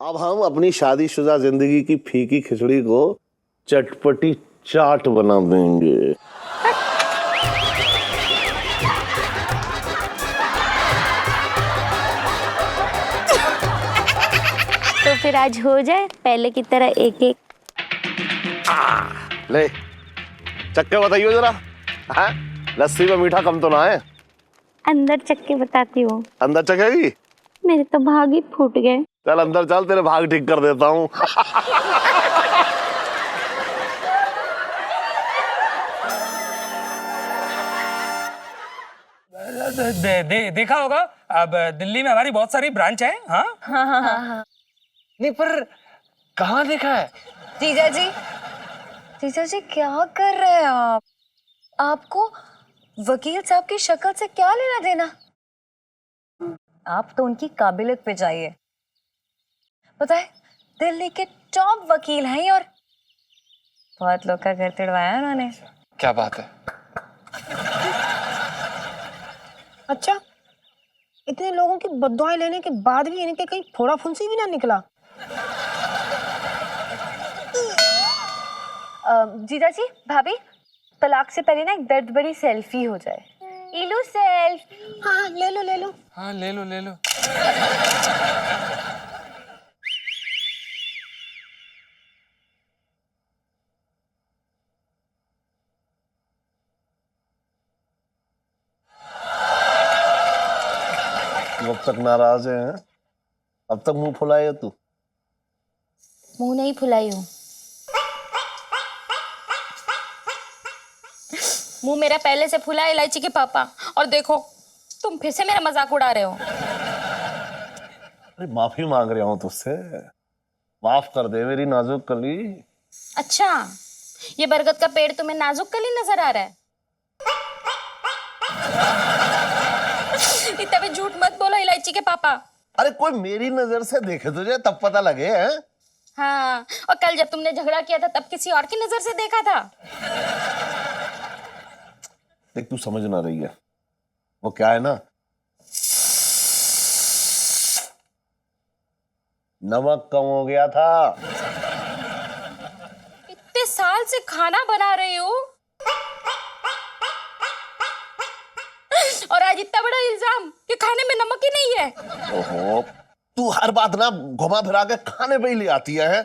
अब हम अपनी शादीशुदा जिंदगी की फीकी खिचड़ी को चटपटी चाट बना देंगे। तो फिर आज हो जाए पहले की तरह एक एक। ले चक्के बताइयो जरा। हाँ? लस्सी में मीठा कम तो ना है? अंदर चक्के बताती हूँ। अंदर चखेगी? मेरे तो भाग ही फूट गए। चल अंदर चल, तेरे भाग ठीक कर देता हूँ। देखा होगा अब दिल्ली में हमारी बहुत सारी ब्रांच है। हाँ हाँ हाँ हाँ। नहीं पर कहाँ देखा है? जीजा जी क्या कर रहे हैं आप? आपको वकील साहब की शक्ल से क्या लेना देना? आप तो उनकी काबिलियत पे जाइए। पता है दिल्ली के टॉप वकील हैं और बहुत लोग का घर तोड़वाया उन्होंने। क्या बात है? अच्छा, इतने लोगों की बद्दुआएं लेने के बाद भी इनके कहीं फोड़ा फुंसी भी ना निकला। जीजा जी भाभी, तलाक से पहले ना एक दर्द भरी सेल्फी हो जाए। इलू सेल्फ। हाँ ले लो ले लो। हाँ ले लो ले लो। अब तक नाराज है? अब तक मुंह फुलाए तू? मुंह नहीं फुलाई हूँ। मुंह मेरा पहले से फुला है इलायची के पापा। और देखो तुम फिर से मेरा मजाक उड़ा रहे हो। अरे माफी मांग रहा हूँ तुझसे, माफ कर दे मेरी नाजुक कली। अच्छा, ये बरगद का पेड़ तुम्हें नाजुक कली नजर आ रहा है? इतना भी झूठ मत बोलो इलायची के पापा। अरे कोई मेरी नजर से देखे तुझे तब पता लगे हैं? हाँ, और कल जब तुमने झगड़ा किया था तब किसी और की नजर से देखा था। देख तू समझ ना रही है, वो क्या है ना, नमक कम हो गया था। इतने साल से खाना बना रही हूँ और आज इतना बड़ा इल्जाम कि खाने में नमक ही नहीं है। ओहो, तू हर बात ना घुमा फिरा के खाने पे ही ले आती है?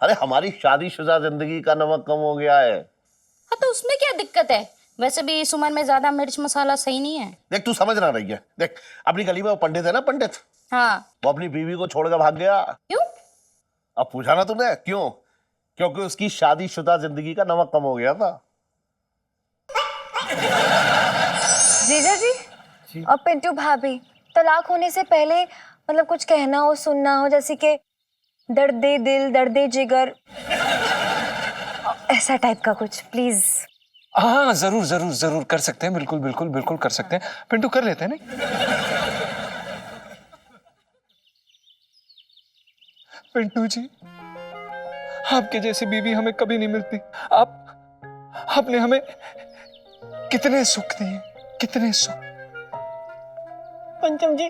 अरे हमारी शादीशुदा जिंदगी का नमक कम हो गया है। हाँ तो उसमें क्या दिक्कत है? वैसे भी इस उम्र में ज्यादा मिर्च मसाला सही नहीं है। देख तू समझ ना रही है, देख अपनी गली में वो पंडित है ना, पंडित, हाँ। वो अपनी बीवी को छोड़कर भाग गया। क्यों? अब पूछा ना तूने क्यों? क्योंकि उसकी शादीशुदा जिंदगी का नमक कम हो गया था। जीजा जी और पिंटू भाभी, तलाक होने से पहले मतलब कुछ कहना हो सुनना हो, जैसे कि दर्दे दिल दर्दे जिगर, ऐसा टाइप का कुछ प्लीज। हाँ जरूर जरूर जरूर कर सकते हैं। बिल्कुल बिल्कुल बिल्कुल कर सकते हैं। पिंटू कर लेते हैं ना? पिंटू जी, आपके जैसी बीवी हमें कभी नहीं मिलती। आपने हमें कितने सुख दिए, कितने सुख। पंचम जी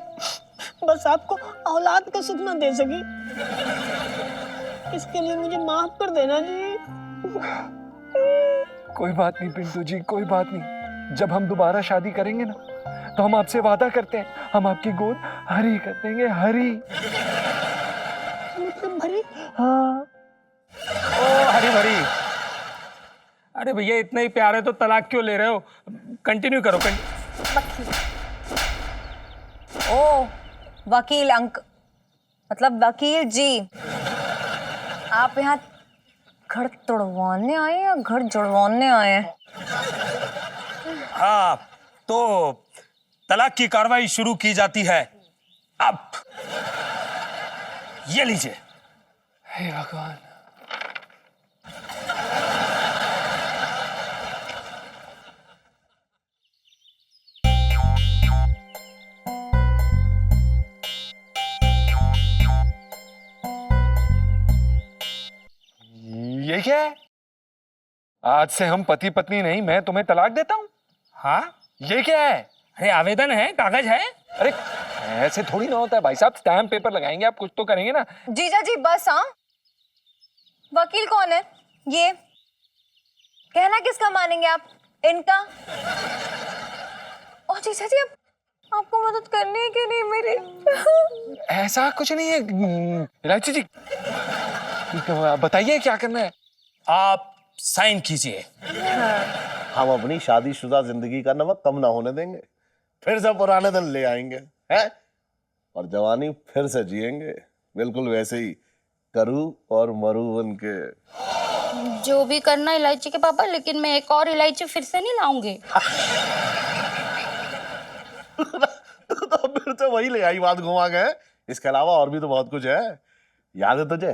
बस आपको औलाद का सुख ना दे सकी, इसके लिए मुझे माफ कर देना जी। कोई बात नहीं पिंटू जी, कोई बात नहीं। जब हम दोबारा शादी करेंगे ना, तो हम आपसे वादा करते हैं, हम आपकी गोद हरी कर देंगे, हरी। मतलब भरी? हाँ। ओ हरी भरी। अरे भैया इतना ही प्यार है तो तलाक क्यों ले रहे हो? कंटिन्यू करो। ओ वकील मतलब वकील जी, आप यहाँ घर तोड़वाने आए या घर जुड़वाने आए हैं? हाँ, तो तलाक की कार्रवाई शुरू की जाती है अब। ये लीजिए। हे भगवान। ये क्या है? आज से हम पति पत्नी नहीं, मैं तुम्हें तलाक देता हूँ। हाँ, ये क्या है? अरे आवेदन है, कागज है। अरे ऐसे थोड़ी ना होता है भाई साहब, स्टैम्प पेपर लगाएंगे, आप कुछ तो करेंगे ना। जीजा जी बस। हाँ, वकील कौन है ये? कहना किसका मानेंगे आप? इनका? और जीजा जी अब आपको मदद करनी है कि नहीं मेरी? ऐसा कुछ नहीं है इलायची जी, बताइए क्या करना है। आप साइन कीजिए। हम अपनी शादीशुदा जिंदगी का नमक कम ना होने देंगे, फिर से पुराने दिन ले आएंगे हैं, और जवानी फिर से जिएंगे बिल्कुल वैसे ही, करू और मरू बन के। जो भी करना इलायची के पापा, लेकिन मैं एक और इलायची फिर से नहीं लाऊंगी। तो फिर से वही ले आई बात घुमा गए। इसके अलावा और भी तो बहुत कुछ है। याद है तुझे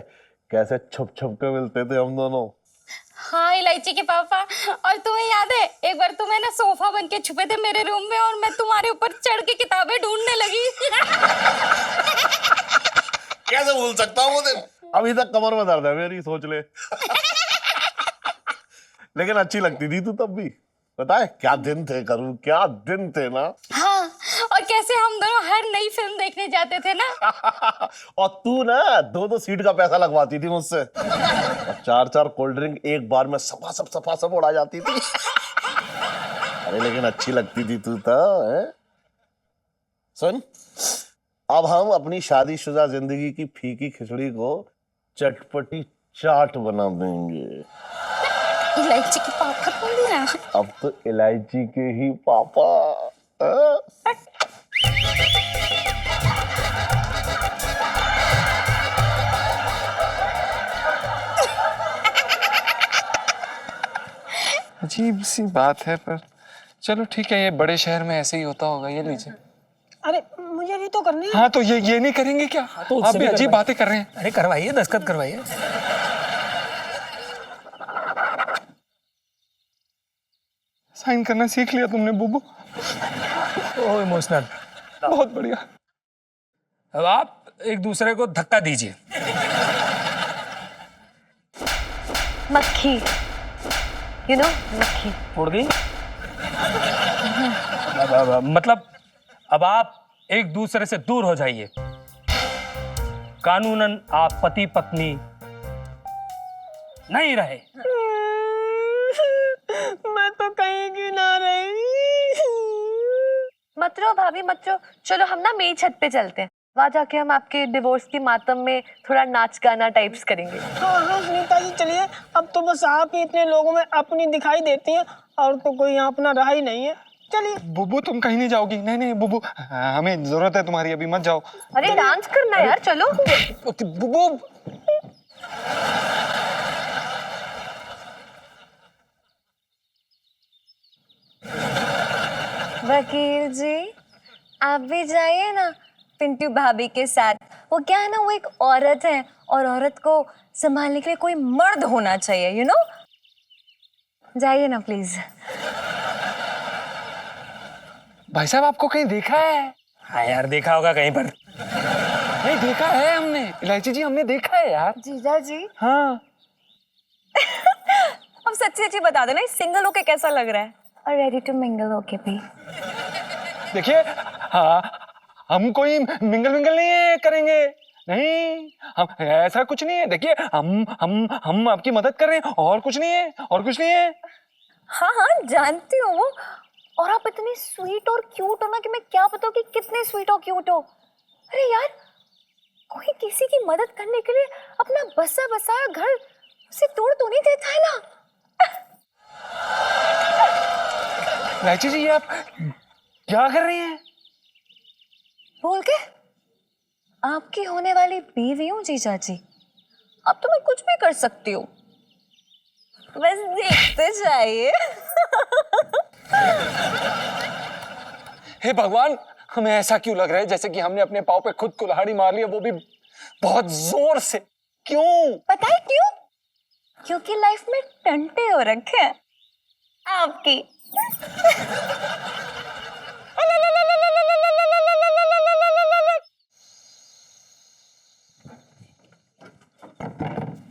कैसे छुप छुप के मिलते थे हम दोनों? हाँ इलायची के पापा, और तुम्हें याद है एक बार तुम्हें ना सोफा बन के छुपे थे मेरे रूम में, और मैं तुम्हारे ऊपर चढ़ के किताबें ढूंढने लगी। कैसे भूल सकता हूँ वो दिन? अभी तक कमर में दर्द है मेरी, सोच ले। लेकिन अच्छी लगती थी तू तब भी, पता है क्या दिन थे करूँ, क्या दिन थे ना। हाँ, और कैसे हम दोनों हर नई फिल्म देखने जाते थे ना। और तू ना 2-2 सीट का पैसा लगवाती थी मुझसे, और 4-4 कोल्ड ड्रिंक एक बार में सफा सब उड़ा जाती थी। अरे लेकिन अच्छी लगती थी तू तो, हैं? सुन, अब हम अपनी शादीशुदा जिंदगी की फीकी खिचड़ी को चटपटी चाट बना देंगे। इलायची के पापा बोल दिया। अब तो इलायची के ही पापा। हाँ? अजीब सी बात है, पर चलो ठीक है, ये बड़े शहर में ऐसे ही होता होगा। ये लीजिए। अरे मुझे भी तो करनी है। हाँ तो ये नहीं करेंगे क्या? तो आप भी अजीब बातें कर रहे हैं। अरे करवाइए, दस्तखत करवाइए। साइन करना सीख लिया तुमने बुबू, ओ इमोशनल। बहुत बढ़िया। अब आप एक दूसरे को धक्का दीजिए। मक्खी, यू नो, मक्खी। उड़ गई। मतलब अब आप एक दूसरे से दूर हो जाइए। कानूनन आप पति पत्नी नहीं रहे। मैं तो कहीं की ना रही। मत रो भाभी, मत रो। चलो हम ना मेरी छत पे चलते हैं, वहां जाके हम आपके डिवोर्स की मातम में थोड़ा नाच गाना टाइप्स करेंगे। हाँ हाँ सुनीता जी चलिए, अब तो बस आप ही इतने लोगों में अपनी दिखाई देती हैं, और तो कोई यहाँ अपना रहा ही नहीं है। चलिए। बुबू तुम कहीं नहीं जाओगी? नहीं नहीं बुबू, हमें जरूरत है तुम्हारी, अभी मत जाओ। अरे डांस करना यार, चलो। बुबू वकील जी आप भी जाइए ना पिंटू भाभी के साथ। वो क्या है ना, वो एक औरत है, और औरत को संभालने के लिए कोई मर्द होना चाहिए, यू नो। जाइए ना प्लीज। भाई साहब आपको कहीं देखा है? हाँ यार, देखा होगा कहीं पर। नहीं देखा है हमने, इलायची जी हमने देखा है यार। जीजा जी हाँ। अब सच्ची सच्ची बता देना, सिंगल होके कैसा लग रहा है? और रेडी टू मिंगल होके भी। देखिए हाँ, हम कोई मिंगल नहीं करेंगे, नहीं हम ऐसा कुछ नहीं है। देखिए हम आपकी मदद कर रहे हैं, और कुछ नहीं है, और कुछ नहीं है। हाँ हाँ जानती हूँ वो, और आप इतनी स्वीट और क्यूट हो ना कि मैं क्या बताऊँ कि कितने स्वीट और क्यूट हो। अरे यार, कोई किसी की मदद करने के लिए अपना बसा बसाया घर उसे तोड़ तो नहीं देता है ना। इलायची जी ये आप क्या कर रही हैं? बोल के आपकी होने वाली बीवी हूँ जीजा जी, अब तो मैं कुछ भी कर सकती हूँ, बस देखते जाइए। हे भगवान, हमें ऐसा क्यों लग रहा है जैसे कि हमने अपने पाँव पे खुद कुल्हाड़ी मार ली है, वो भी बहुत जोर से। क्यों? पता है क्यों? क्योंकि लाइफ में टंटे हो रखे हैं आपकी।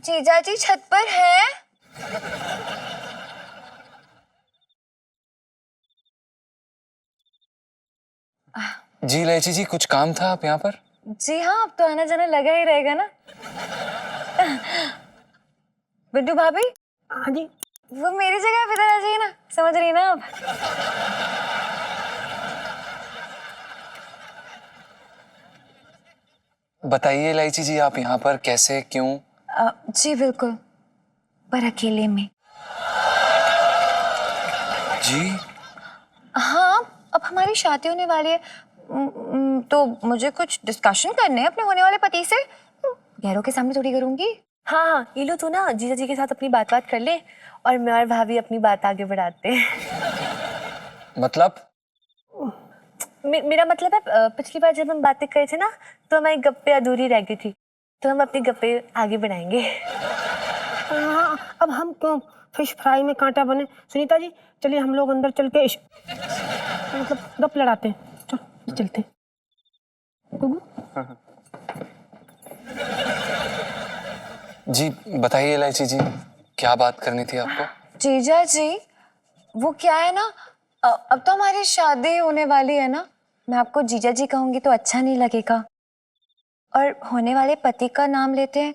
जीजा जी छत पर है। जी इलायची जी, कुछ काम था आप यहाँ पर? जी हाँ, अब तो आना जाना लगा ही रहेगा ना। बिट्टू भाभी, हाँ जी। वो मेरी जगह पे इधर आ जाइए ना, समझ रही ना आप? बताइए इलायची जी, आप यहाँ पर कैसे, क्यों? जी बिल्कुल, पर अकेले में। जी हाँ, अब हमारी शादी होने वाली है, तो मुझे कुछ डिस्कशन करने हैं अपने होने वाले पति से। गैरों के सामने थोड़ी करूंगी। हाँ हाँ, ये लो तू ना जीजा जी के साथ अपनी बात कर ले और मैं और भाभी अपनी बात आगे बढ़ाते हैं। मतलब? मेरा मतलब है पिछली बार जब हम बातें करे थे ना तो हमारी गप्पे अधूरी रह गई थी, तो हम अपनी गप्पे आगे बढ़ाएंगे। हाँ, अब हम क्यों फिश फ्राई में कांटा बने। सुनीता जी चलिए हम लोग अंदर चल के मतलब गप लड़ाते हैं। चल चलते हैं। गुगु? जी बताइए इलायची जी, क्या बात करनी थी आपको? जीजा जी, वो क्या है ना, अब तो हमारी शादी होने वाली है ना, मैं आपको जीजा जी कहूंगी तो अच्छा नहीं लगेगा, और होने वाले पति का नाम लेते हैं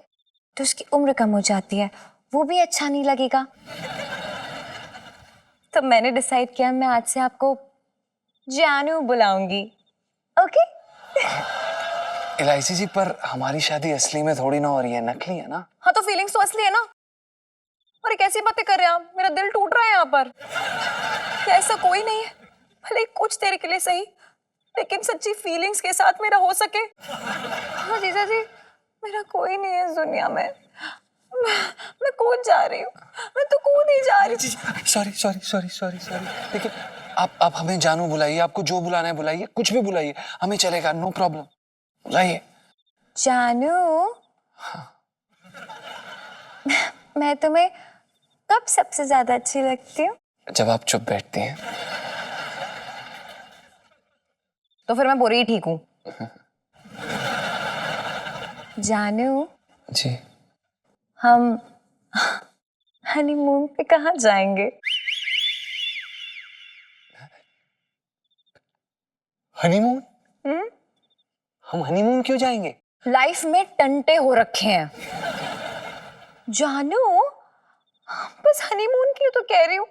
तो उसकी उम्र कम हो जाती है, वो भी अच्छा नहीं लगेगा। तो मैंने डिसाइड किया मैं आज से आपको जानू बुलाऊंगी। ओके? इलायची जी, पर हमारी शादी असली में थोड़ी ना हो रही है, नकली है ना? हाँ तो फीलिंग्स तो असली है ना। अरे कैसी बातें कर रहे हैं आप, मेरा दिल टूट रहा है यहाँ पर। क्या ऐसा कोई नहीं है, भले कुछ देर के लिए सही, लेकिन सच्ची फीलिंग्स के साथ मेरा हो सके। हाँ जीजा जी, मेरा कोई नहीं है इस दुनिया में। मैं कूद जा रही हूँ, मैं तो कूद ही जा रही हूँ। Sorry sorry sorry sorry sorry, देखिए आप हमें जानू बुलाइए, आपको जो बुलाना है बुलाइए, कुछ भी बुलाइए, हमें चलेगा, नो प्रॉब्लम, बुलाइए। जानू, मैं तुम्हें कब सबसे ज्यादा अच्छी लगती हूँ? जब आप चुप बैठती हैं। तो फिर मैं बुरी ही ठीक हूँ। जानू, जी हम हनीमून पे कहाँ जाएंगे? हनीमून? हम हनीमून क्यों जाएंगे? लाइफ में टंटे हो रखे हैं जानू, बस हनीमून के लिए तो कह रही हूँ।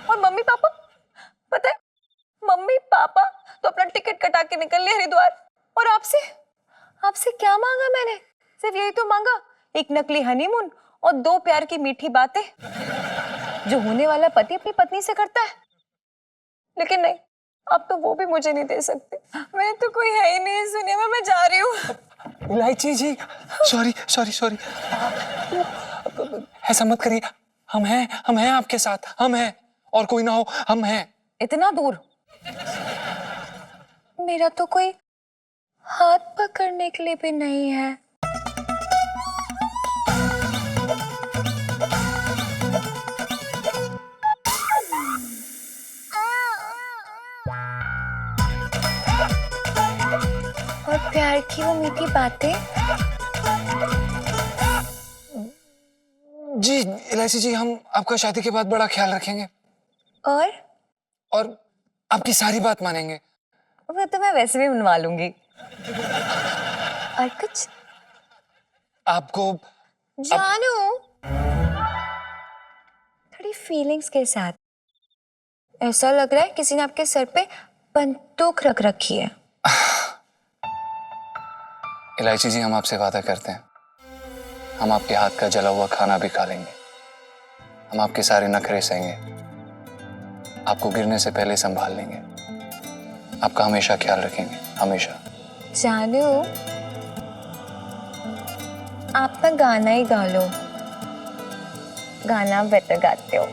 और मम्मी पापा, पता है मम्मी पापा तो अपना टिकट कटा के निकल लिए हरिद्वार, और आपसे क्या मांगा मैंने? सिर्फ यही तो मांगा, एक नकली हनीमून और 2 प्यार की मीठी बातें जो होने वाला पति अपनी पत्नी से करता है। लेकिन नहीं, अब तो वो भी मुझे नहीं दे सकते। मैं तो कोई है ही नहीं इस दुनिया में, मैं जा रही हूँ। इलायची जी, सॉरी सॉरी सॉरी, ऐसा मत करिए, हम हैं आपके साथ, हम हैं, और कोई ना हो, हम हैं। इतना दूर? मेरा तो कोई हाथ पकड़ने के लिए भी नहीं है। और प्यार की वो मीठी बातें। जी इलायची जी, हम आपका शादी के बाद बड़ा ख्याल रखेंगे और आपकी सारी बात मानेंगे। वो तो मैं वैसे भी मनवा लूंगी। और कुछ आपको जानू, थोड़ी फीलिंग्स के साथ। ऐसा लग रहा है किसी ने आपके सर पे बंदूक रख रखी है। इलायची जी, हम आपसे वादा करते हैं, हम आपके हाथ का जला हुआ खाना भी खा लेंगे, हम आपके सारे नखरे सहेंगे, आपको गिरने से पहले संभाल लेंगे, आपका हमेशा ख्याल रखेंगे, हमेशा। जानू, आप ना गाना ही गा लो, गाना बेटर गाते हो।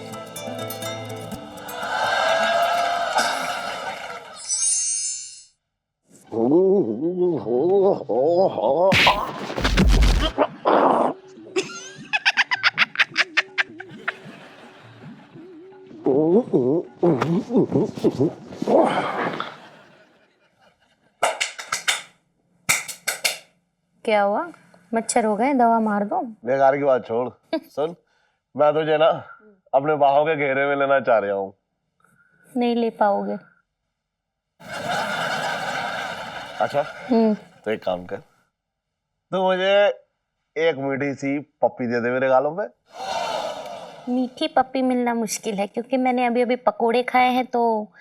क्या हुआ, मच्छर हो गए, दवा मार दो? बेकार की बात छोड़। सुन, मैं तुझे ना अपने बाहों के घेरे में लेना चाह रहा हूँ। नहीं ले पाओगे। अच्छा तो एक काम कर, तो मुझे एक मीठी सी पप्पी दे दे मेरे गालों पे। मीठी पप्पी मिलना मुश्किल है क्योंकि मैंने अभी अभी पकोड़े खाए हैं, तो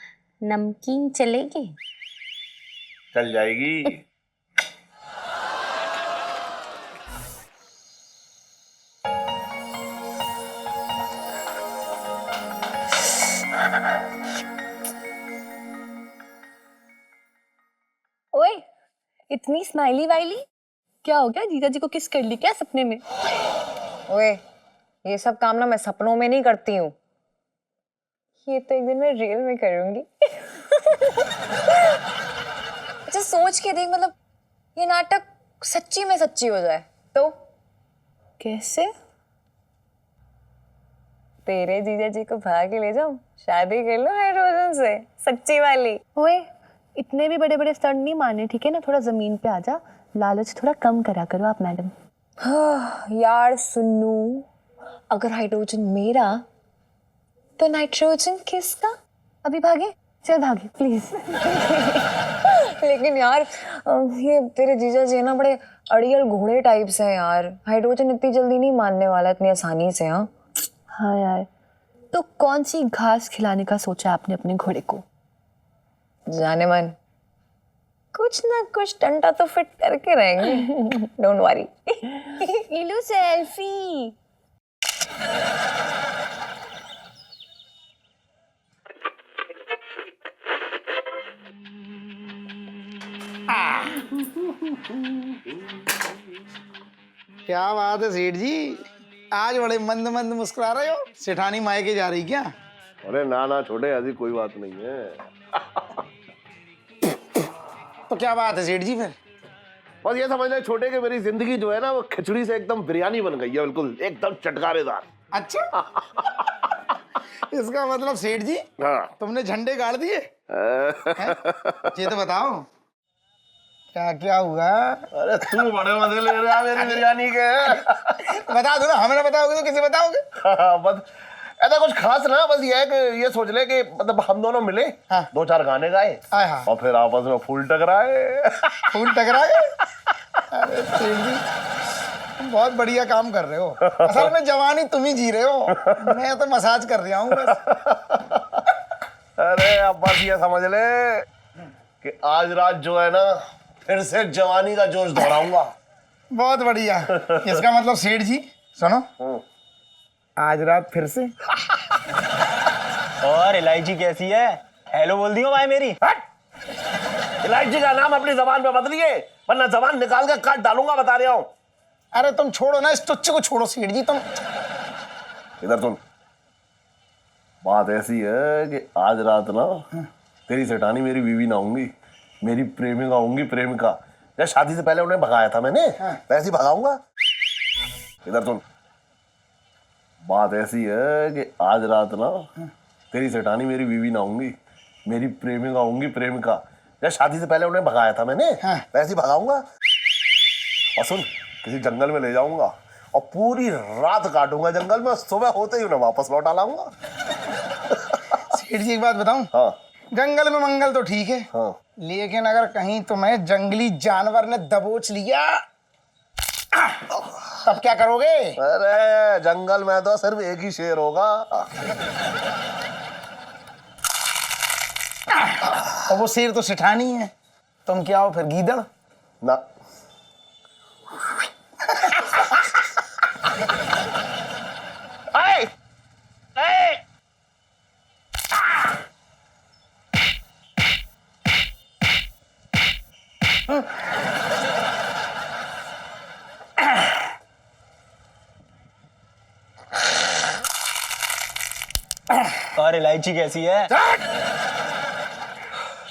नमकीन चलेगी? चल जाएगी। ओए, इतनी स्माइली वाइली, क्या हो गया? जीजा जी को किस कर ली क्या सपने में? ओए, ये सब काम ना मैं सपनों में नहीं करती हूँ, ये तो एक दिन मैं रियल में करूंगी। अच्छा सोच के देख, मतलब ये नाटक सच्ची में सच्ची हो जाए तो? कैसे? तेरे जीजा जी को भाग के ले जाऊं, शादी कर लो हाइड्रोजन से, सच्ची वाली। ओए, इतने भी बड़े बड़े स्टंट नहीं मारने, ठीक है ना? थोड़ा जमीन पे आ जा, लालच थोड़ा कम करा करो आप मैडम। यार सुन्नू, अगर हाइड्रोजन मेरा तो नाइट्रोजन किसका? अभी भागे, चल भागे प्लीज। लेकिन यार ये तेरे जीजा जी ना बड़े अड़ियल घोड़े टाइप्स हैं यार, हाइड्रोजन इतनी जल्दी नहीं मानने वाला इतनी आसानी से। हाँ हाँ यार, तो कौन सी घास खिलाने का सोचा आपने अपने घोड़े को? जाने मन, कुछ ना कुछ टंटा तो फिट करके रहेंगे। Don't worry. इलू सेल्फी। क्या बात है सेठ जी, आज बड़े मंद मंद मुस्कुरा रहे हो। सेठानी मायके जा रही क्या? अरे ना ना छोटे, ऐसी कोई बात नहीं है। तो क्या बात है सेठ जी फिर? बस ये समझ ले छोटे कि मेरी जिंदगी जो है ना वो खिचड़ी से एकदम बिरयानी बन गई है, बिल्कुल एकदम चटकारेदार। अच्छा। इसका मतलब सेठ जी हाँ। तुमने झंडे गाड़ दिए? ये तो बताओ क्या क्या हुआ? अरे तू बड़े मजे ले रहा है मेरी बिरयानी के। बता दो ना, हमें बताओगे तो किसे बताओगे? बस ऐसा कुछ खास ना, बस ये है कि ये सोच ले कि मतलब हम दोनों मिले, हाँ। 2-4 गाने गाए हाँ। और फिर आपस में फूल टकराए। फूल टकराए? अरे सेठ जी तुम बहुत बढ़िया काम कर रहे हो। असल में जवानी तुम ही जी रहे हो, मैं तो मसाज कर रहा हूँ बस। अरे अब बस ये समझ ले कि आज रात जो है ना फिर से जवानी का जोश दोहराऊंगा। बहुत बढ़िया। इसका मतलब सेठ जी सुनो, आज रात फिर से। और इलायची कैसी है? हेलो बोल दियो भाई मेरी। इलायची का नाम अपनी जबान पे मत लिए, वरना जबान निकाल के काट डालूंगा, बता रहा हूँ। अरे तुम छोड़ो ना इस टुच्चे को, छोड़ो सेठ जी तुम। इधर सुन, बात ऐसी है कि आज रात ना तेरी सेठानी मेरी बीवी ना होंगी, मेरी प्रेमिका होंगी, प्रेमिका। जैसे शादी से पहले उन्हें भगाया था मैंने, वैसे ही भगाऊंगा। इधर सुन, बात ऐसी है कि आज रात ना तेरी सेठानी मेरी बीवी ना होंगी, मेरी प्रेमिका होंगी, प्रेमिका। जैसे शादी से पहले उन्हें भगाया था मैंने, वैसे ही भगाऊंगा। और सुन, किसी जंगल में ले जाऊंगा और पूरी रात काटूंगा जंगल में, सुबह होते ही उन्हें वापस लौटा लाऊंगा। सेठ जी एक बात बताऊं? हाँ जंगल में मंगल तो ठीक है, हाँ। लेकिन अगर कहीं तुम्हें जंगली जानवर ने दबोच लिया तब क्या करोगे? अरे जंगल में तो सिर्फ एक ही शेर होगा। और वो शेर तो सेठानी है, तुम क्या हो फिर, गीदड़? ना और इलायची कैसी है?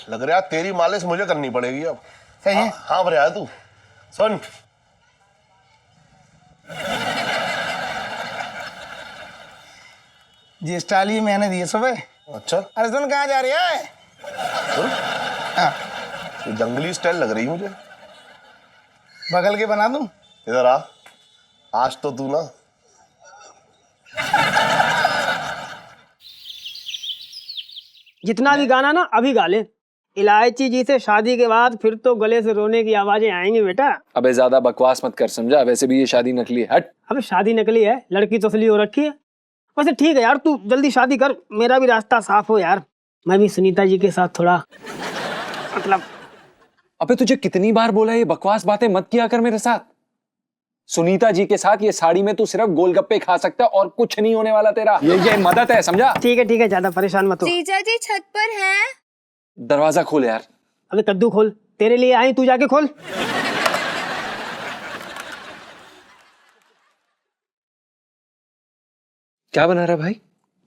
लग रहा है तेरी मालिश मुझे करनी पड़ेगी अब। सही है। हाँ भरे आया तू। सुन, जी स्टाइल ही मैंने दिए सुबह। अच्छा अरे सुन, कहाँ जा रही है? सुन, हाँ, ये जंगली स्टाइल लग रही है मुझे। बगल के बना दूं? इधर आ, आज तो तू ना। जितना भी गाना ना अभी गा ले, इलायची जी से शादी के बाद फिर तो गले से रोने की आवाजें आएंगी बेटा। अबे ज्यादा बकवास मत कर, समझा? वैसे भी ये शादी नकली है। हट। अबे शादी नकली है, लड़की तो असली हो रखी है। वैसे ठीक है यार, तू जल्दी शादी कर, मेरा भी रास्ता साफ हो यार। मैं भी सुनीता जी के साथ थोड़ा मतलब। अबे तुझे कितनी बार बोला ये बकवास बातें मत किया कर मेरे साथ। सुनीता जी के साथ ये साड़ी में तू सिर्फ गोलगप्पे खा सकता है और कुछ नहीं होने वाला तेरा। ये मदद है, समझा? ठीक है, ज्यादा परेशान मत हो। जीजा जी छत पर हैं। दरवाजा खोल यार। अबे कद्दू खोल, तेरे लिए आई, तू जाके खोल। क्या बना रहा है भाई?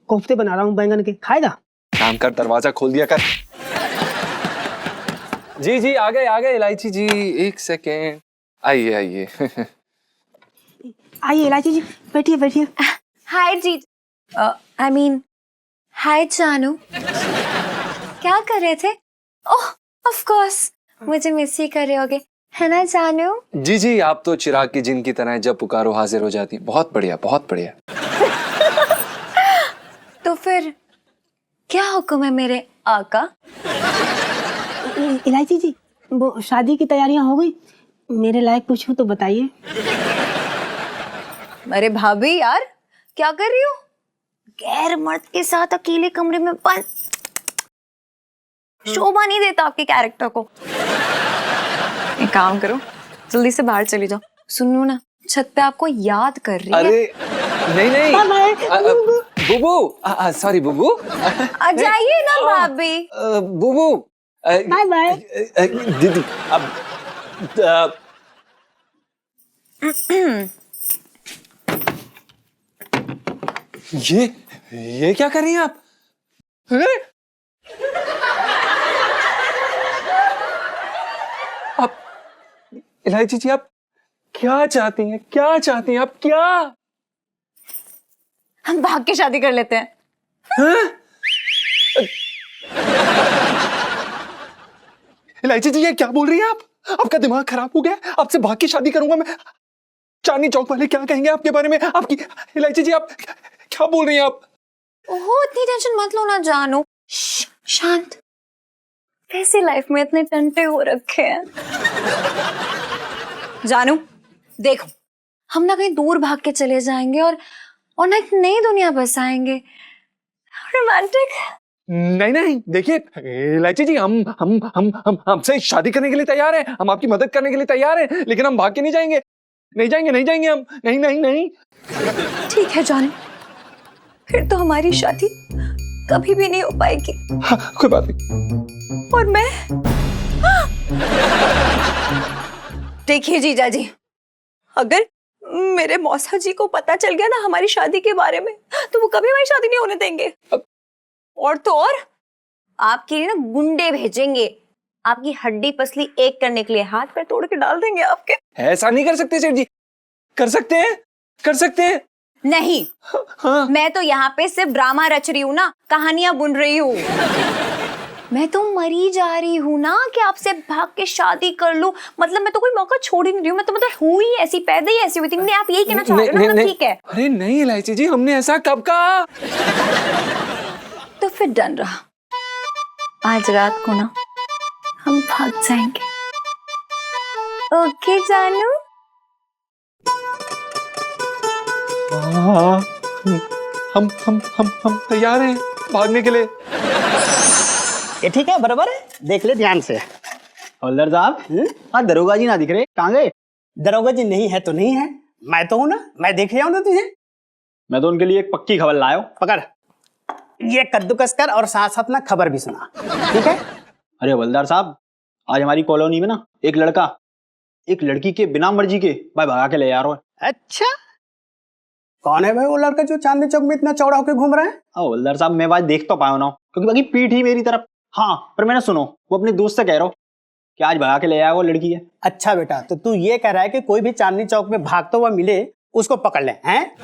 कोफ्ते बना रहा हूँ बैंगन के, खाएगा? काम कर, दरवाजा खोल दिया कर। जी आ गए इलायची जी, एक सेकेंड। आइए आइए इलायची जी, बैठिए। हाय जी, आई मीन हाय जानू। क्या कर रहे थे? ओह ऑफ कोर्स, मुझे मिस ही कर रहे होगे, है ना जानू? जी आप तो चिराग की जिन की तरह जब पुकारो हाजिर हो जाती। बहुत बढ़िया। तो फिर क्या हुक्म है मेरे आका? इलायची जी, वो शादी की तैयारियां हो गई? मेरे लायक कुछ हो तो बताइए। अरे भाभी यार, क्या कर रही हो? गैर मर्द के साथ अकेले कमरे में बंद, शोभा नहीं देता आपके कैरेक्टर को। एक काम करो, जल्दी से बाहर चली जाओ। सुनो ना, छत पे आपको याद कर रही है। अरे नहीं बुबू, सॉरी बुबू। आ जाइए ना भाभी। बुबू बाय। दीदी अब ये क्या कर रही हैं आप? आप इलायची जी, आप क्या चाहती हैं? आप क्या? हम भाग के शादी कर लेते हैं। इलायची जी, ये क्या बोल रही हैं आप? आपका दिमाग खराब हो गया? आपसे भाग के शादी करूंगा मैं? चांदनी चौक वाले क्या कहेंगे आपके बारे में? आपकी इलायची जी, आप क्या बोल रही हैं आप? ओहो, इतनी टेंशन मत लो ना जानू, शांत। कैसे लाइफ में इतने टंटे हो रखे हैं। जानू देखो, हम ना कहीं दूर भाग के चले जाएंगे और ना एक नई दुनिया बसाएंगे। रोमांटिक। नहीं, देखिए इलायची जी, हमसे शादी करने के लिए तैयार हैं, हम आपकी मदद करने के लिए तैयार हैं, लेकिन हम भाग के नहीं जाएंगे हम। नहीं। ठीक है जानू, फिर तो हमारी शादी कभी भी नहीं हो पाएगी। हाँ, कोई बात नहीं। और मैं देखिए जीजा जी, अगर मेरे मौसा जी को पता चल गया ना हमारी शादी के बारे में, तो वो कभी हमारी शादी नहीं होने देंगे। और तो और आपके लिए ना गुंडे भेजेंगे, आपकी हड्डी पसली एक करने के लिए, हाथ पैर तोड़ के डाल देंगे आपके। ऐसा नहीं कर सकते सेठ जी। कर सकते हैं। नहीं। हाँ। मैं तो यहाँ पे सिर्फ ड्रामा रच रही हूँ ना, कहानियां बुन रही हूँ। मैं तो मरी जा रही हूँ ना कि आपसे भाग के शादी कर लूं। मतलब मैं तो कोई मौका छोड़ ही नहीं रही हूँ। मैं तो मतलब हुई ऐसी, पैदा ही ऐसी हुई थी। नहीं, आप यही कहना चाह रहे हो ना? ठीक है। अरे नहीं इलायची जी, हमने ऐसा कब कहा? तो फिर डन रहा, आज रात को ना हम भाग जाएंगे। ओके जानू? हाँ, हम तैयार हैं भागने के लिए। ये ठीक है, बराबर है, देख ले ध्यान से। हवलदार साहब, हाँ दरोगा जी ना दिख रहे, कहाँ गए? दरोगा जी नहीं है तो नहीं है, मैं तो हूं ना, मैं देख रहा हूं ना तुझे। मैं तो उनके लिए एक पक्की खबर लाया हूं, पकड़ ये कद्दूकस कर और साथ साथ ना खबर भी सुना, ठीक है? अरे हवलदार साहब, आज हमारी कॉलोनी में ना एक लड़का एक लड़की के बिना मर्जी के भाई भगा के ले जा रहा है। अच्छा, कौन है भाई वो लड़का जो चांदनी चौक में इतना चौड़ा होकर घूम रहा है? हवलदार साहब, मैं बात देख तो पाया ना, क्योंकि बाकी पीठ ही मेरी तरफ। हाँ, पर मैंने सुनो, वो अपने दोस्त से कह रहा हो कि आज भगा के ले आया वो लड़की है। अच्छा बेटा, तो तू ये कह रहा है कि कोई भी चांदनी चौक में भागता हुआ मिले उसको पकड़ ले, हैं?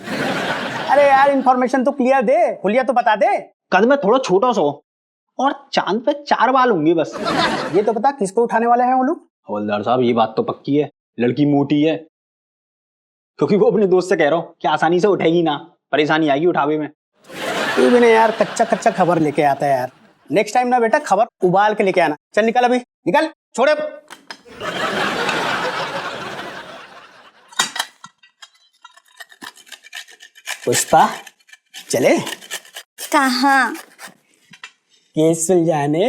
अरे यार, इन्फॉर्मेशन तो क्लियर दे, हुलिया तो बता दे। कद में थोड़ा छोटा सा हो और चांद पे 4 बाल होंगे बस। ये तो बता किसको उठाने वाले हैं वो लोग? हवलदार साहब, ये बात तो पक्की है, लड़की मोटी है, क्योंकि वो अपने दोस्त से कह रहा हूँ कि आसानी से उठेगी ना, परेशानी आएगी उठावे में। तू भी नहीं यार, कच्चा खबर लेके आता है यार। नेक्स्ट टाइम ना बेटा खबर उबाल के लेके आना। चल निकल अभी, निकल, छोड़े। पुष्पा चले कहाँ? केस सुलझाने।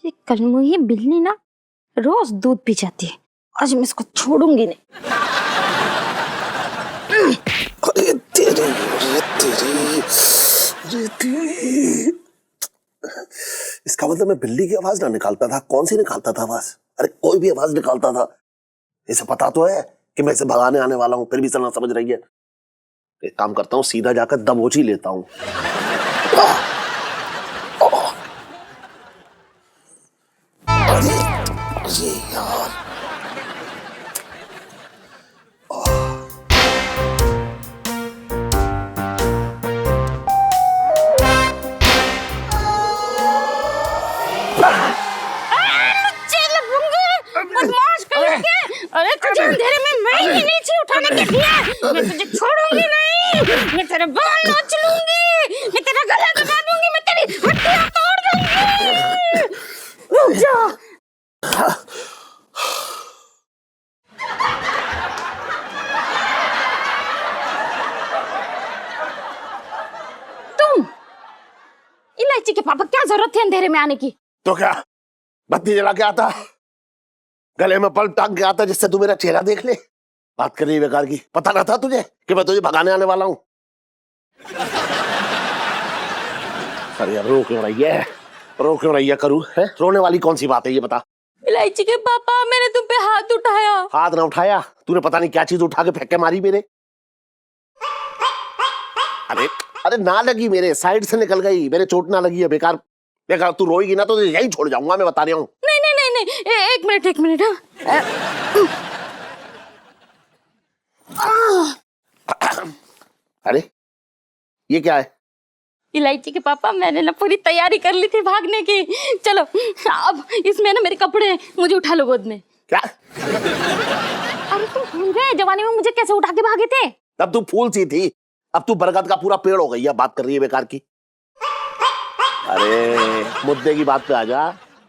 ये कलमुही बिल्ली ना रोज दूध पी जाती है, आज मैं इसको छोड़ूंगी नहीं। अरे तेरी, अरे तेरी। इसका मतलब मैं बिल्ली की आवाज ना निकालता था, कौन सी निकालता था आवाज? अरे कोई भी आवाज निकालता था। इसे पता तो है कि मैं इसे भगाने आने वाला हूं, फिर भी चलना समझ रही है। एक काम करता हूँ, सीधा जाकर दबोच ही लेता हूँ। अरे यार, अरे तुझे अंधेरे में मैं ही नीचे उठाने के दिया। मैं तुझे छोड़ूंगी नहीं, मैं तेरे बाल नोच लूंगी, मैं तेरा गला दबा दूंगी, मैं तेरी हड्डियां तोड़ दूंगी। रुक जा। तुम इलायची के पापा, क्या जरूरत थी अंधेरे में आने की? तो क्या बत्ती जला के आता, गले में बल्ब टांग के आता जिससे तू मेरा चेहरा देख ले? बात कर रही है बेकार की। पता ना था तुझे कि मैं तुझे भगाने आने वाला हूँ? अरे यार रो क्यों रही है, रो क्यों रही है? करूँ है, रोने वाली कौन सी बात है ये बता। इलायची के पापा, मैंने तुम पे हाथ उठाया। हाथ ना उठाया, तूने पता नहीं क्या चीज उठा के फेंक के मारी मेरे। अरे अरे ना लगी मेरे, साइड से निकल गई, मेरे चोट ना लगी है। बेकार बेकार तू रोएगी ना तो यही छोड़ जाऊंगा, मैं बता रहा हूँ। नहीं नहीं नहीं नहीं, एक मिनट अरे ये क्या है? इलायची के पापा, मैंने ना पूरी तैयारी कर ली थी भागने की। चलो अब इसमें ना मेरे कपड़े हैं, मुझे उठा लो गोद में। क्या? अरे तुम भूल गए जवानी में मुझे कैसे उठा के भागे थे? तब तू फूल सी थी, अब तू बरगद का पूरा पेड़ हो गई है। बात कर रही है बेकार की। अरे मुद्दे की बात पे आ जा,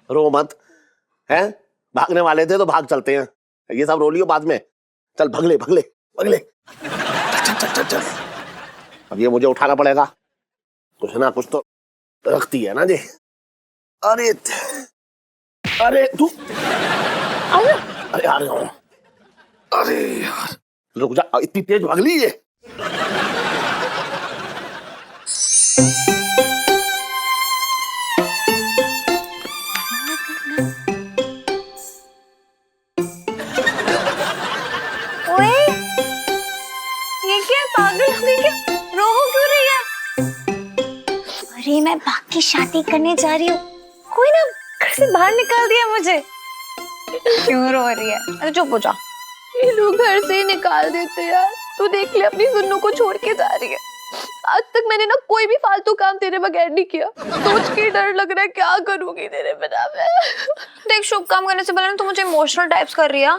रो मत। हैं, भागने वाले थे तो भाग चलते हैं, ये सब रो लियो बाद में। चल भगले भगले भगले, चल चल चल चल। अब ये मुझे उठाना पड़ेगा, कुछ ना कुछ तो रखती है ना जी। अरे अरे तू, अरे आ रहा हूं। अरे यार रुक जा, इतनी तेज भाग ली है। ओए, ये क्या पागल हो गई क्या? रो क्यों रही है? अरे मैं भाग की शादी करने जा रही हूँ, कोई ना घर से बाहर निकाल दिया मुझे। क्यों रो रही है? अरे चुप हो जा। ये लोग घर से ही निकाल देते यार। तू देख ले, अपनी सुन्नू को छोड़ के जा रही है। आज तक मैंने ना कोई भी फालतू काम तेरे बगैर नहीं किया। सोच के डर लग रहा है क्या करूंगी तेरे बिना मैं। देख, शुभ काम करने से पहले ना तू मुझे इमोशनल टाइप्स कर रही है।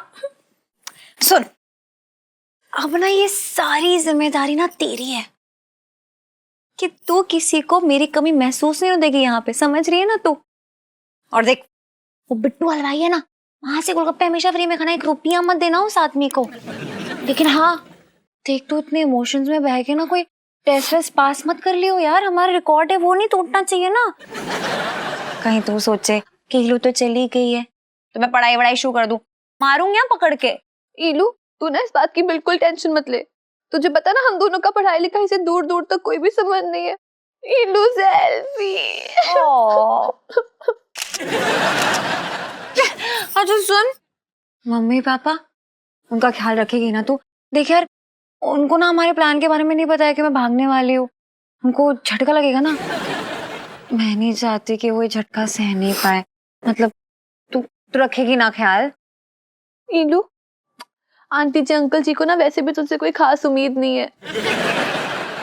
सुन, अब ना ये सारी जिम्मेदारी ना तेरी है कि तू किसी को मेरी कमी महसूस नहीं देगी यहाँ पे, समझ रही है ना तू? और देख, वो बिट्टू हलवाई है ना, वहां से गोलगप्पे हमेशा फ्री में खाना, 1 रुपया मत देना उस आदमी को। लेकिन हाँ देख, तू इतने इमोशंस में बह के ना कोई टेस्ट वेस्ट पास मत कर लियो यार, हमारा रिकॉर्ड है वो नहीं टूटना चाहिए ना। कहीं तू सोचे कि हीलू तो चली गई है तो मैं पढ़ाई वढ़ाई शुरू कर दूं, मारूंगी पकड़ के। ईलू, तू ना इस बात की बिल्कुल टेंशन मत ले। तुझे पता ना हम दोनों का पढ़ाई लिखाई से दूर दूर तक कोई भी संबंध नहीं है। ILU selfie. अच्छा सुन, मम्मी पापा उनका ख्याल रखेगी ना तू? देख यार, उनको ना हमारे प्लान के बारे में नहीं पता है कि मैं भागने वाली हूँ। उनको झटका लगेगा ना। मैं नहीं चाहती कि वो ये झटका सह नहीं पाए। मतलब तू रखेगी ना ख्याल? इलू, आंटी जी अंकल जी को ना वैसे भी तुझसे कोई खास उम्मीद नहीं है।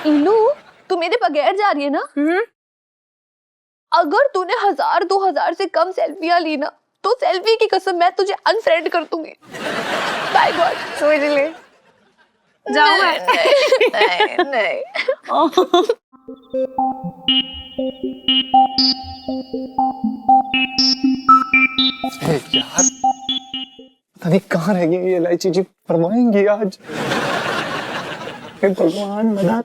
इलू, तू मेरे बगैर जा रही है ना? अगर तूने 1000-2000 से कम सेल्फियां ली ना, तो सेल्फी की कसम मैं तुझे अनफ्रेंड कर दूंगी। By god. सोच ले। जाऊँ मैं? नहीं नहीं। यार पता नहीं कहाँ रह गई ये इलायची जी, फरमाएंगी आज। हे भगवान मदद।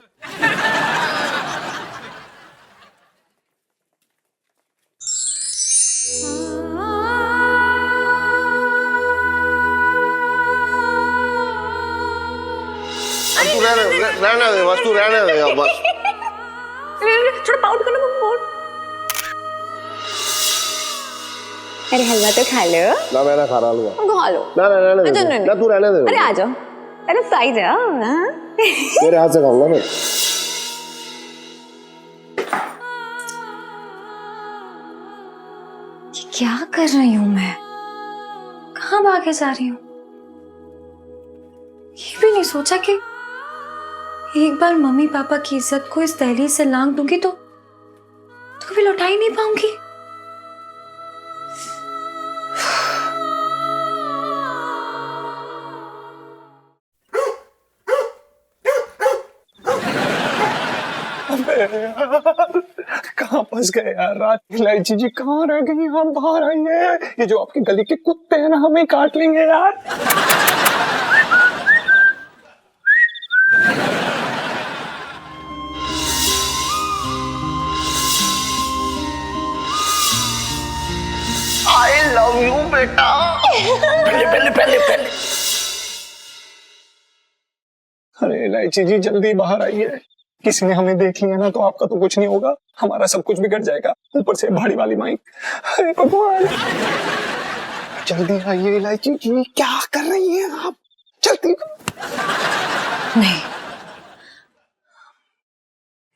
तू रहने दे बस, तू रहने दे अब बस। थोड़ा पाउट कर लो मम्मी, पाउट। अरे हलवा तो खा लो। ना मैं ना खा रहा हलवा। खा लो। ना ना रहने अच्छा, दे, नहीं, ना तू रहने दे। अरे आ जाओ, अरे साइड जाओ। हाँ? तेरे हाथ से खाऊंगा मैं। क्या कर रही हूँ मैं? कहाँ भागे जा रही हूँ? ये भी नहीं सोचा कि एक बार मम्मी पापा की इज्जत को इस दहलीज से लांघ दूंगी तो कभी लौटा ही नहीं पाऊंगी। कहाँ फंस गए यार? रात की इलायची जी कहाँ रह गई? हम बाहर आइए, ये जो आपकी गली के कुत्ते हैं ना हमें काट लेंगे यार। आई लव यू बेटा। पहले। अरे इलायची जी जल्दी बाहर आइए, किसी ने हमें देख लिया ना तो आपका तो कुछ नहीं होगा, हमारा सब कुछ बिगड़ जाएगा। ऊपर से भाड़ी वाली माइक। अरे भगवान, जल्दी आइए इलायची जी, क्या कर रही हैं आप? जल्दी। नहीं,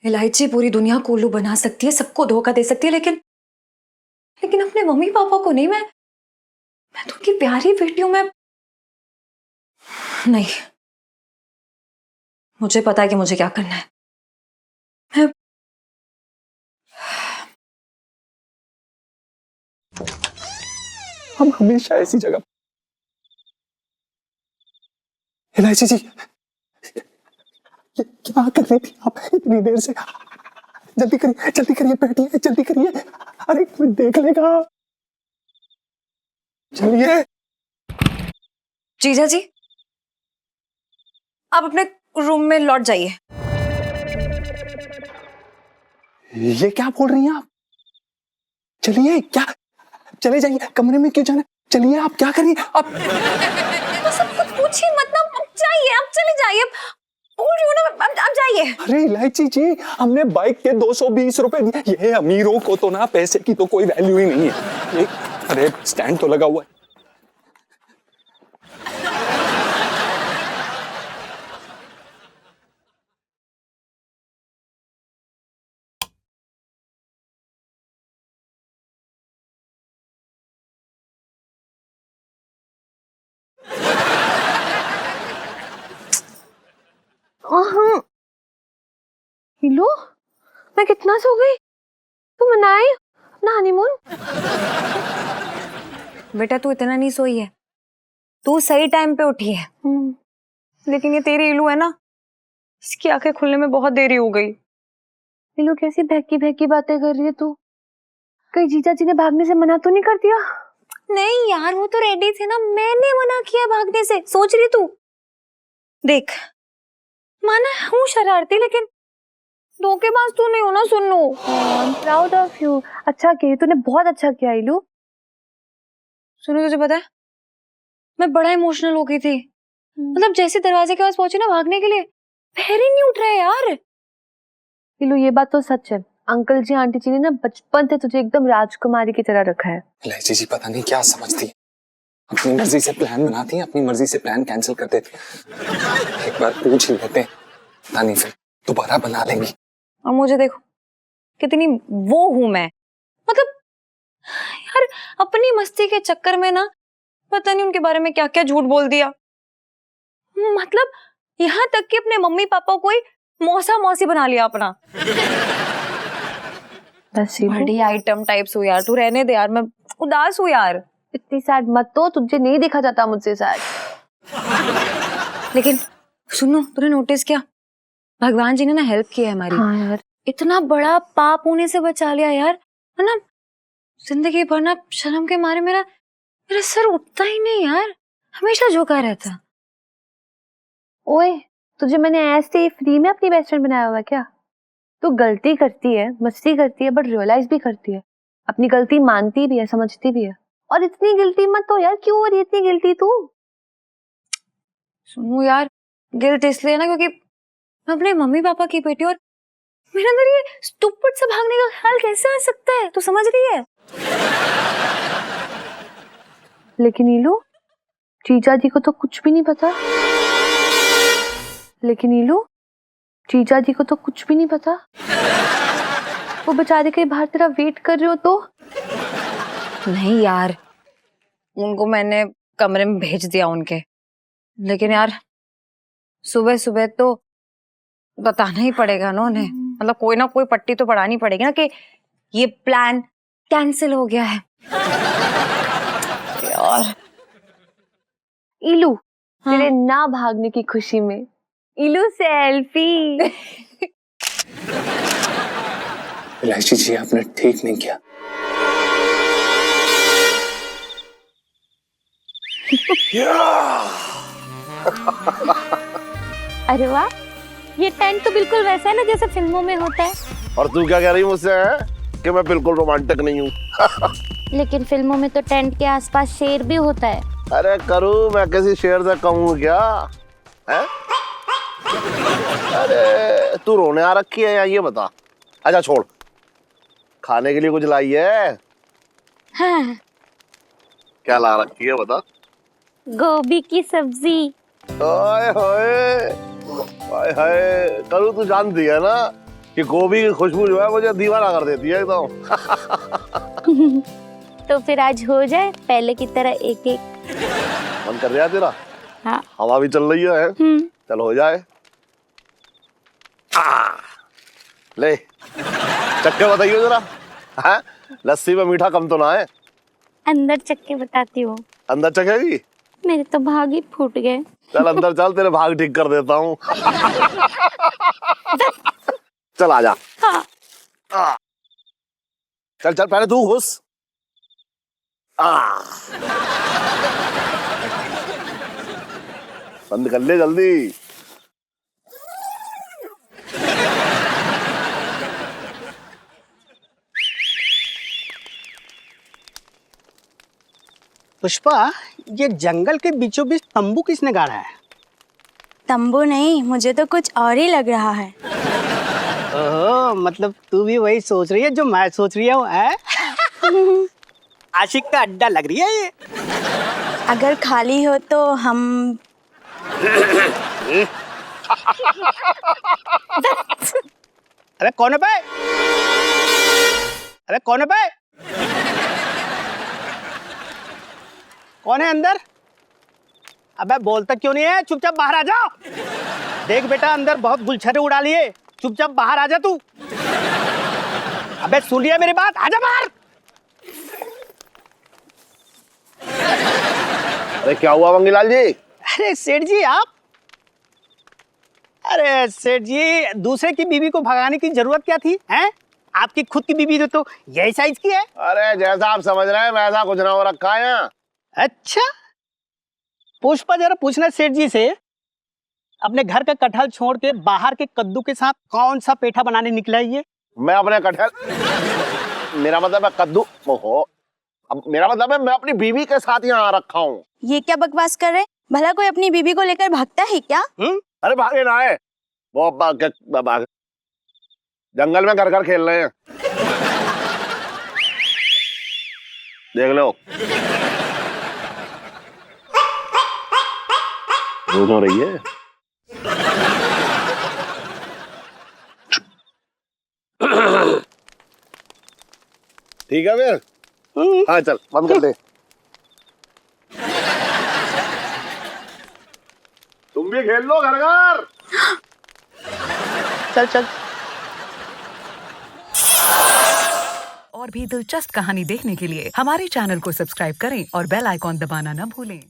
इलायची पूरी दुनिया को उल्लू बना सकती है, सबको धोखा दे सकती है, लेकिन अपने मम्मी पापा को नहीं। मैं तो उनकी प्यारी बेटी हूं। मैं नहीं, मुझे पता है कि मुझे क्या करना है। हम हमेशा ऐसी जगह। इलायची जी ये क्या कर रही थी आप इतनी देर से? जल्दी करिए बैठिए, जल्दी करिए। अरे कोई देख लेगा। चलिए। जीजा जी, आप अपने रूम में लौट जाइए। ये क्या बोल रही हैं आप? चलिए, क्या? चले जाइए, कमरे में क्यों जाना? चलिए, आप क्या करिए आप? तो सब कुछ पूछिए मत ना, अब जाइए, आप चले जाइए। बोल रही हूँ ना, अब जाइए। अरे इलायची जी, हमने बाइक के 220 रुपए दिए। ये अमीरों को तो ना पैसे की तो कोई वैल्यू ही नहीं है। अरे स्टैंड तो लगा हुआ है। हिलो, मैं कितना सो गई? तू मनाए ना हनीमून? बेटा तू इतना नहीं सोई है, तू सही टाइम पे उठी है। लेकिन ये तेरी इलू है ना, इसकी आंखें खुलने में बहुत देरी हो गई। इलू कैसी बहकी बहकी बातें कर रही है तू? कहीं जीजा जी ने भागने से मना तो नहीं कर दिया? नहीं यार, वो तो रेडी थे ना, मैंने मना किया भागने से। सोच रही तू? देख, माना हूँ शरारती, लेकिन धोखेबाज तू नहीं हो ना Sunnu. I am proud of you. अच्छा किया, तूने बहुत अच्छा किया इलू। सुनो, तुझे पता है मैं बड़ा इमोशनल हो गई थी। मतलब जैसे दरवाजे के पास पहुंची ना भागने के लिए, पैर ही नहीं उठ रहा है यार। इलू ये बात तो सच है, अंकल जी आंटी जी ने ना बचपन से तुझे एकदम राजकुमारी की तरह रखा है। इलायची जी पता नहीं क्या समझती है। अपनी मर्जी से प्लान बनाती है, अपनी मर्जी से प्लान कैंसिल कर देती है। एक बार पूछ ही लेते, पता नहीं फिर दोबारा बना लेंगी। और मुझे देखो कितनी वो हूं मैं, मतलब यार अपनी मस्ती के चक्कर में ना पता नहीं उनके बारे में क्या क्या झूठ बोल दिया। मतलब यहाँ तक कि अपने मम्मी पापा को ही मौसा मौसी बना लिया अपना। बड़ी आइटम टाइप्स हो यार, तू रहने दे यार, मैं उदास हूँ यार। इतनी सैड मत तो, तुझे नहीं देखा जाता मुझसे सैड। लेकिन सुनो, तूने नोटिस किया भगवान जी ने ना हेल्प की है हमारी। हाँ यार, इतना बड़ा पाप होने से बचा लिया यार, है ना। जिंदगी भर ना शर्म के मारे मेरा सर उठता ही नहीं यार, हमेशा झुका रहता। ओए तुझे मैंने ऐसे ही फ्री में अपनी बेस्ट फ्रेंड बनाया हुआ है क्या? तू गलती करती है, मस्ती करती है, बट रियलाइज भी करती है, अपनी गलती मानती भी है, समझती भी है। और इतनी गिल्टी मत हो यार, क्यों हो रही है इतनी गिल्टी तू? सुनो यार, गिल्ट इसलिए ना क्योंकि मैं अपने मम्मी पापा की बेटी, और मेरे अंदर ये स्टूपिड से भागने का ख्याल कैसे आ सकता है, तू समझ रही है? लेकिन ईलू, जीजा जी को तो कुछ भी नहीं पता। लेकिन ईलू, जीजा जी को तो कुछ भी नहीं पता। वो बेचारे कहीं बाहर तेरा वेट कर रहे हो तो? नहीं यार, उनको मैंने कमरे में भेज दिया उनके, लेकिन यार सुबह सुबह तो बताना ही पड़ेगा ना उन्हें। मतलब कोई ना कोई पट्टी तो पड़ानी पड़ेगी ना कि ये प्लान कैंसिल हो गया है यार। ईलू, तेरे ना भागने की खुशी में ईलू सेल्फी। इलायची जी, आपने ठीक नहीं किया। अरे वाह, ये टेंट तो बिल्कुल वैसा है ना जैसे फिल्मों में होता है। और तू क्या कह रही मुझसे है कि मैं बिल्कुल रोमांटिक नहीं हूँ? लेकिन फिल्मों में तो टेंट के आसपास शेर भी होता है। अरे करूँ मैं किसी शेर से कहूँ क्या है? अरे तू रोने आ रखी है या ये बता। अच्छा छोड़, खाने के लिए कुछ लाई है? हाँ, क्या ला रखी है बता। गोभी की सब्जी। ओए होए, हाय हाय, करूँ तू जानती है ना कि गोभी की खुशबू जो है मुझे दीवाना कर देती है एकदम। तो फिर आज हो जाए पहले की तरह एक एक। मन कर रहा है तेरा? हाँ। हवा भी चल रही है। चल हो जाए। ले चक्के बताइए जरा। हाँ? लस्सी में मीठा कम तो ना है? अंदर चक्के बताती हूँ। अंदर चखेगी? मेरे तो भाग ही फूट गए। चल अंदर चल, तेरे भाग ठीक कर देता हूँ। चल आजा। हाँ। चल चल पहले तू घुस। बंद कर ले जल्दी। पुष्पा, ये जंगल के बीचों बीच तंबू किसने गाड़ा है? तंबू नहीं, मुझे तो कुछ और ही लग रहा है। ओह, मतलब तू भी वही सोच रही है जो मैं सोच रही हूँ, है? आशिक का अड्डा लग रही है ये। अगर खाली हो तो हम अरे कौन है बे? अरे कौन है बे? कौन है अंदर? अबे बोलता क्यों नहीं है? चुपचाप बाहर आ जाओ। देख बेटा, अंदर बहुत गुलछरे उड़ा लिए, चुपचाप बाहर आ जा तू। अबे सुन लिया मेरी बात, आजा बाहर। अरे क्या हुआ बंगीलाल जी? अरे सेठ जी आप? अरे सेठ जी, दूसरे की बीवी को भगाने की जरूरत क्या थी? हैं? आपकी खुद की बीवी तो यही साइज की है। अरे जैसा आप समझ रहे हैं वैसा कुछ ना हो रखा है यहाँ। अच्छा, पुष्पा जरा पूछना सेठ जी से, अपने घर का कटहल छोड़ के बाहर के कद्दू के साथ कौन सा पेठा बनाने निकला है ये? मैं अपने कटहल, मेरा मतलब है कद्दू। ओहो, अब मेरा मतलब है मैं अपनी बीवी के साथ यहाँ आ रखा हूँ। ये क्या बकवास कर रहे हैं? भला कोई अपनी बीबी को लेकर भागता है क्या? अरे भागे ना है वो, जंगल में घर घर खेल रहे हैं, देख लो। घूम हो रही है। ठीक है फिर, हाँ चल बंद कर दे। तुम भी खेल लो घर घर। चल चल। और भी दिलचस्प कहानी देखने के लिए हमारे चैनल को सब्सक्राइब करें और बेल आइकॉन दबाना न भूलें।